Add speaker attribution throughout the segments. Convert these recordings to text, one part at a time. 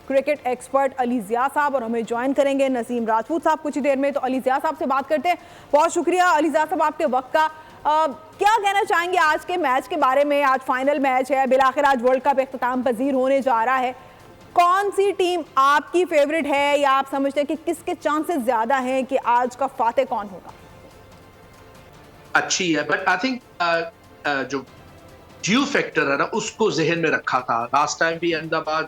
Speaker 1: Cricket expert Ali Zia साहब, और हमें ज्वाइन करेंगे नसीम राजपूत साहब कुछ ही देर में। तो अली ज़िया साहब से बात करते हैं। बहुत शुक्रिया अली ज़िया साहब आपके वक्त का। क्या कहना चाहेंगे आज के मैच के बारे में? आज फाइनल मैच है, बिलाखिर आज वर्ल्ड कप इख्तिताम पजीर होने जा रहा है। कौन सी टीम आपकी फेवरेट है, या आप समझते हैं कि किसके चांसेस ज्यादा हैं कि आज का फाते कौन होगा?
Speaker 2: अच्छी है, बट आई थिंक जो ड्यू फैक्टर है ना, उसको जहन में रखा था। लास्ट टाइम भी अहमदाबाद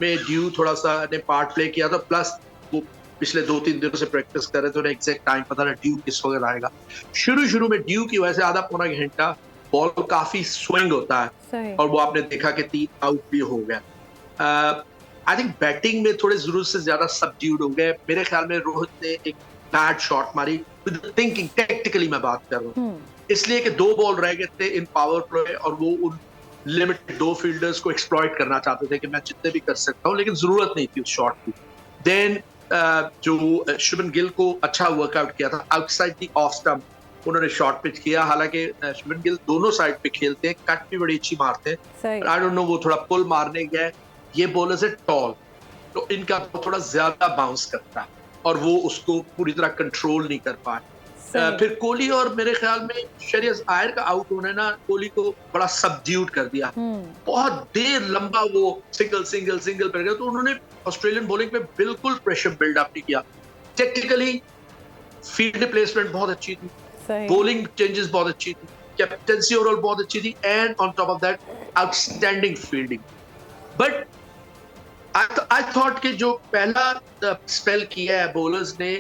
Speaker 2: में ड्यू थोड़ा सा ने पार्ट प्ले किया था, प्लस वो पिछले 2-3 दिनों से प्रैक्टिस कर रहे थे, उन्हें एग्जैक्ट टाइम पता था ड्यू किस वक्त आएगा। शुरू में ड्यू की वजह से आधा पौना घंटा बॉल काफी स्विंग होता है, और वो आपने देखा कि 3 आउट भी हो गया। आई थिंक बैटिंग में थोड़े जरूरत से ज्यादा सबड्यूड हो गए। मेरे ख्याल में रोहित ने एक बैड शॉट मारी, विद थिंकिंग, टेक्टिकली मैं बात कर रहा हूँ, इसलिए कि 2 बॉल रह गए थे इन पावर प्ले, और वो उन लिमिटेड 2 फील्डर्स को एक्सप्लॉइट करना चाहते थे कि मैं जितने भी कर सकता हूँ, लेकिन जरूरत नहीं थी उस शॉट की। देन जो शुभमन गिल को अच्छा वर्कआउट किया था आउटसाइड दी ऑफ स्टंप, उन्होंने शॉट पिच किया। हालांकि शुभमन गिल दोनों साइड पे खेलते हैं, कट भी बड़ी अच्छी मारते हैं, आई डोंट नो वो थोड़ा पुल मारने गए। ये बॉलर्स है टॉल, तो इनका थोड़ा ज्यादा बाउंस करता है, और वो उसको पूरी तरह कंट्रोल नहीं कर पाए। फिर कोहली, और मेरे ख्याल में श्रेयस अय्यर का आउट होने ना कोहली को बड़ा सबड्यूट कर दिया। बहुत देर लंबा वो सिंगल पर गए, तो उन्होंने ऑस्ट्रेलियन बॉलिंग पे बिल्कुल प्रेशर बिल्डअप नहीं किया। टेक्निकली फील्ड प्लेसमेंट बहुत अच्छी थी, बॉलिंग चेंजेस बहुत अच्छी थी, कैप्टेंसी ओवरऑल बहुत अच्छी थी, and on top of that outstanding fielding. But I thought कि जो पहला स्पेल किया है बॉलर्स ने,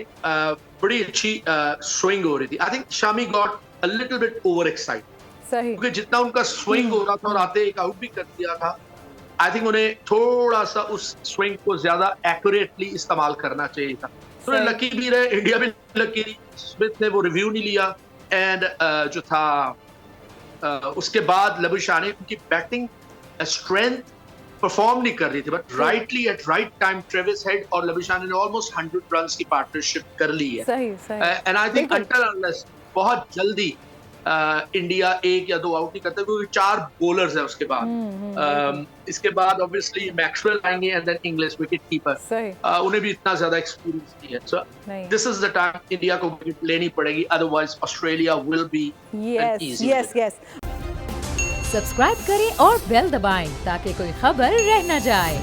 Speaker 2: बड़ी अच्छी स्विंग हो रही थी। I think Shami got a little bit over excited, क्योंकि जितना उनका स्विंग हो रहा था और आते एक आउट भी कर दिया था, आई थिंक उन्हें थोड़ा सा उस स्विंग को ज्यादा एक्यूरेटली इस्तेमाल करना चाहिए था। तो लकी भी रहे, इंडिया भी लकी रही, स्मिथ ने वो रिव्यू नहीं लिया। एंड जो था उसके बाद लबुशाह ने, उनकी बैटिंग स्ट्रेंथ परफॉर्म नहीं कर रही थी, but rightly at right time Travis Head और लबुशाह ने ऑलमोस्ट 100 रन्स की पार्टनरशिप कर ली है। And I think until unless बहुत जल्दी इंडिया 1 या 2 आउट नहीं करते, क्योंकि 4 बॉलर्स हैं उसके बाद। इसके बाद ऑब्वियसली मैक्सवेल आएंगे, and then English wicket keeper, उन्हें भी इतना ज्यादा एक्सपीरियंस नहीं है। So this is the time India को विकेट लेनी पड़ेगी, otherwise Australia will be an easy.
Speaker 1: Yes
Speaker 3: subscribe करें और बेल दबाएं ताकि कोई खबर रह न जाए।